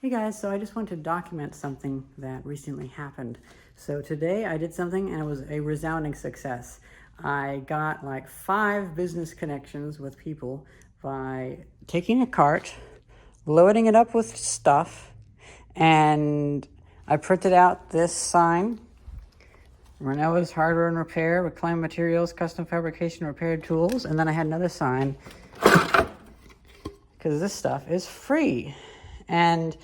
Hey guys, so I just want to document something that recently happened. So today I did something and it was a resounding success. I got like 5 business connections with people by taking a cart, loading it up with stuff, and I printed out this sign: Renella's Hardware and Repair, Reclaimed Materials, Custom Fabrication, Repaired Tools. And then I had another sign, because this stuff is free. And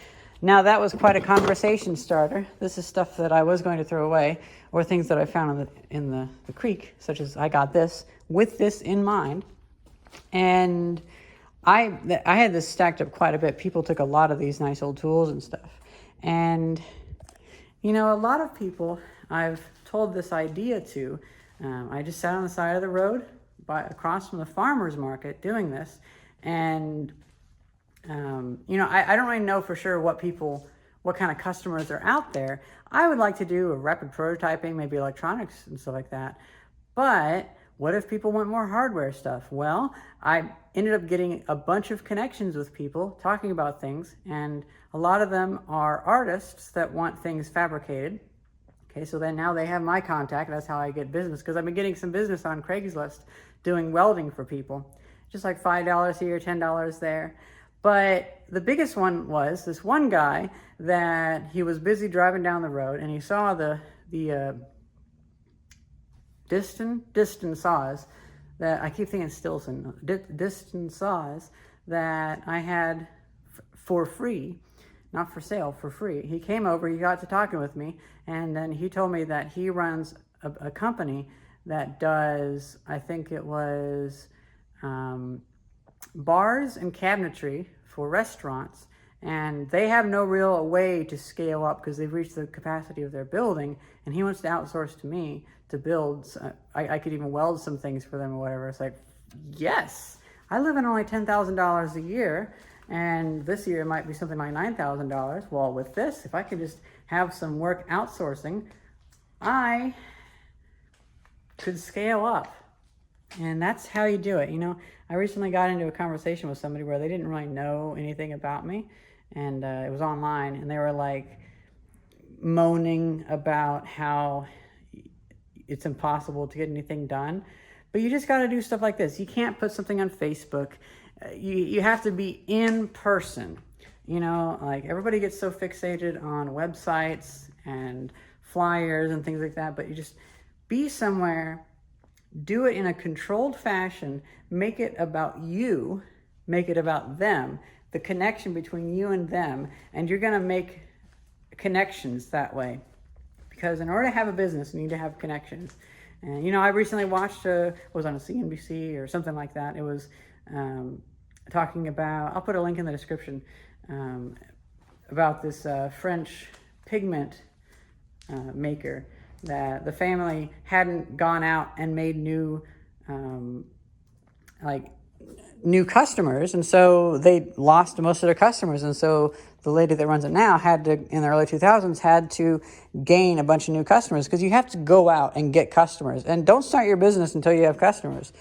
now that was quite a conversation starter. This is stuff that I was going to throw away, or things that I found in the creek, such as I got this with this in mind. And I had this stacked up quite a bit. People took a lot of these nice old tools and stuff. And, you know, a lot of people I've told this idea to. I just sat on the side of the road across from the farmer's market doing this. And you know, I don't really know for sure what kind of customers are out there. I would like to do a rapid prototyping, maybe electronics and stuff like that. But what if people want more hardware stuff? Well, I ended up getting a bunch of connections with people talking about things, and a lot of them are artists that want things fabricated. Okay, so then now they have my contact. That's how I get business, because I've been getting some business on Craigslist doing welding for people. Just like $5 here, $10 there. But the biggest one was this one guy that he was busy driving down the road, and he saw the Diston saws that I keep thinking Stilson, Diston saws that I had for free, not for sale, for free. He came over, he got to talking with me, and then he told me that he runs a company that does, I think it was, bars and cabinetry for restaurants, and they have no real way to scale up because they've reached the capacity of their building, and he wants to outsource to me to build. I could even weld some things for them or whatever. It's like, yes, I live in only $10,000 a year, and this year it might be something like $9,000. Well, with this, if I could just have some work outsourcing, I could scale up. And that's how you do it. You know, I recently got into a conversation with somebody where they didn't really know anything about me, and it was online, and they were like moaning about how it's impossible to get anything done. But you just got to do stuff like this. You can't put something on Facebook. You have to be in person. You know, like everybody gets so fixated on websites and flyers and things like that, but you just be somewhere. Do it in a controlled fashion. Make it about you. Make it about them. The connection between you and them. And you're going to make connections that way. Because in order to have a business, you need to have connections. And, you know, I recently watched, was on a CNBC or something like that. It was talking about, I'll put a link in the description, about this French pigment maker, that the family hadn't gone out and made new customers, and so they lost most of their customers. And so the lady that runs it now had to, in the early 2000s, had to gain a bunch of new customers, because you have to go out and get customers. And don't start your business until you have customers.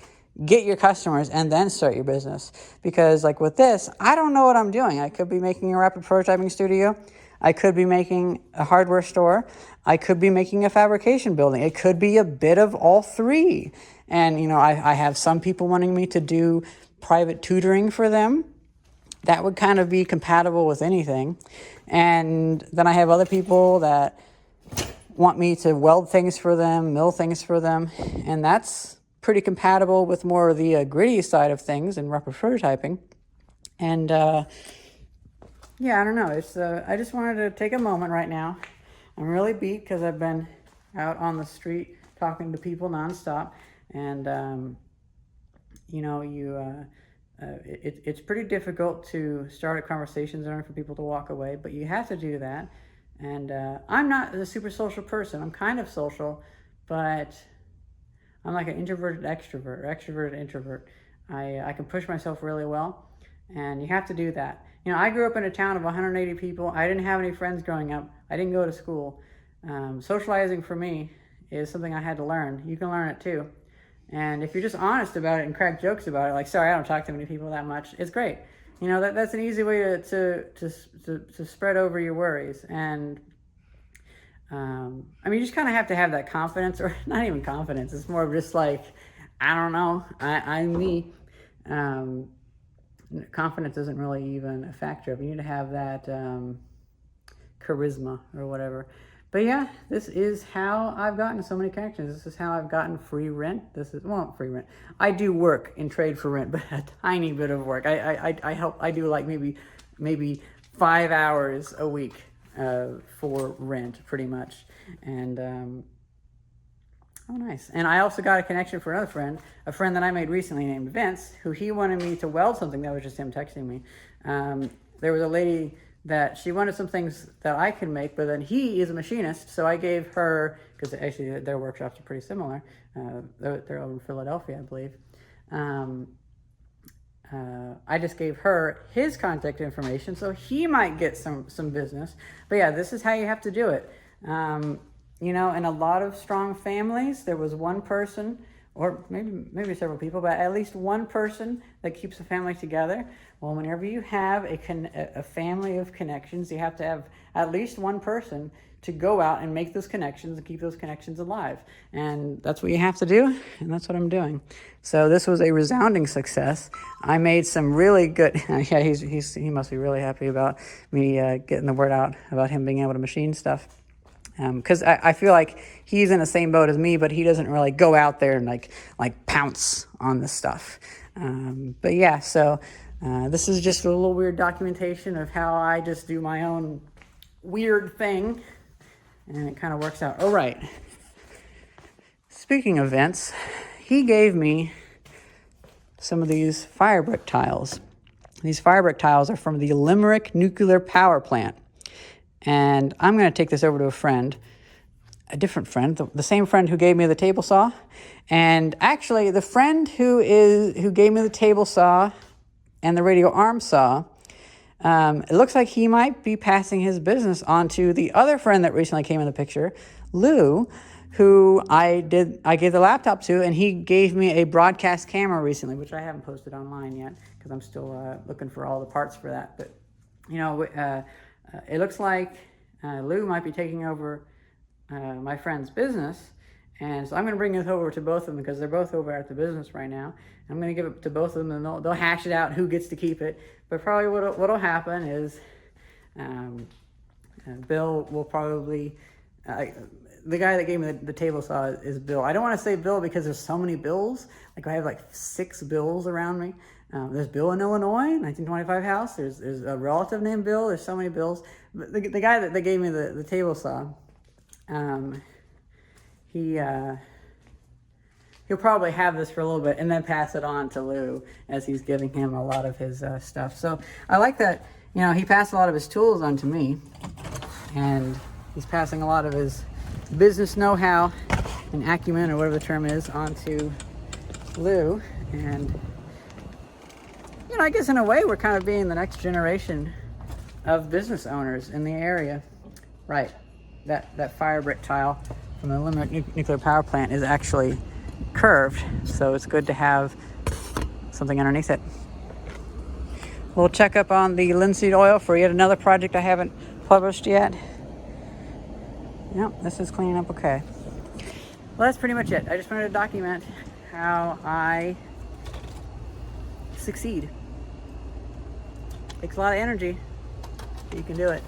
Get your customers and then start your business. Because like with this, I don't know what I'm doing. I could be making a rapid prototyping studio. I could be making a hardware store. I could be making a fabrication building. It could be a bit of all three. And, you know, I have some people wanting me to do private tutoring for them. That would kind of be compatible with anything. And then I have other people that want me to weld things for them, mill things for them. And that's pretty compatible with more of the gritty side of things and rapid prototyping. And, yeah, I don't know. It's I just wanted to take a moment right now. I'm really beat because I've been out on the street talking to people nonstop, and you know, it's pretty difficult to start a conversation and for people to walk away, but you have to do that. And I'm not a super social person. I'm kind of social, but I'm like an introverted extrovert, or extroverted introvert. I can push myself really well, and you have to do that. You know, I grew up in a town of 180 people. I didn't have any friends growing up. I didn't go to school. Socializing for me is something I had to learn. You can learn it too. And if you're just honest about it and crack jokes about it, like, sorry, I don't talk to many people that much, it's great. that's an easy way to spread over your worries. And you just kind of have to have that confidence, or not even confidence. It's more of just like, I don't know, I'm me. Confidence isn't really even a factor. You need to have that charisma or whatever. But yeah, this is how I've gotten so many connections. This is how I've gotten free rent. Free rent. I do work in trade for rent, but a tiny bit of work. I do like maybe 5 hours a week for rent, pretty much. And oh, nice. And I also got a connection for another friend, a friend that I made recently named Vince, who he wanted me to weld something. That was just him texting me. There was a lady that she wanted some things that I could make, but then he is a machinist, so I gave her, because actually their workshops are pretty similar. They're over in Philadelphia, I believe. I just gave her his contact information, so he might get some business. But yeah, this is how you have to do it. In a lot of strong families, there was one person, or maybe several people, but at least one person that keeps a family together. Well, whenever you have a family of connections, you have to have at least one person to go out and make those connections and keep those connections alive. And that's what you have to do, and that's what I'm doing. So this was a resounding success. I made some really good, yeah, he must be really happy about me getting the word out about him being able to machine stuff. Because I feel like he's in the same boat as me, but he doesn't really go out there and like pounce on this stuff. But yeah, so this is just a little weird documentation of how I just do my own weird thing, and it kind of works out. Oh, right. Speaking of Vince, he gave me some of these fire brick tiles. These fire brick tiles are from the Limerick nuclear power plant. And I'm going to take this over to a different friend, the same friend who gave me the table saw. And actually, the friend who gave me the table saw and the radio arm saw, it looks like he might be passing his business on to the other friend that recently came in the picture, Lou, who I gave the laptop to, and he gave me a broadcast camera recently, which I haven't posted online yet because I'm still looking for all the parts for that. But it looks like Lou might be taking over my friend's business, and so I'm going to bring this over to both of them because they're both over at the business right now. I'm going to give it to both of them, and they'll hash it out who gets to keep it. But probably what'll happen is Bill will probably the guy that gave me the table saw is Bill. I don't want to say Bill because there's so many Bills. Like I have like 6 Bills around me. There's Bill in Illinois, 1925 house. There's a relative named Bill. There's so many Bills. But the guy that gave me the table saw, he'll probably have this for a little bit and then pass it on to Lou as he's giving him a lot of his stuff. So I like that, he passed a lot of his tools on to me, and he's passing a lot of his business know-how and acumen, or whatever the term is, onto Lou. And I guess in a way we're kind of being the next generation of business owners in the area. Right, that fire brick tile from the Limerick nuclear power plant is actually curved, so it's good to have something underneath it. We'll check up on the linseed oil for yet another project I haven't published yet. Yep, this is cleaning up okay. Well, that's pretty much it. I just wanted to document how I succeed. Takes a lot of energy, but you can do it.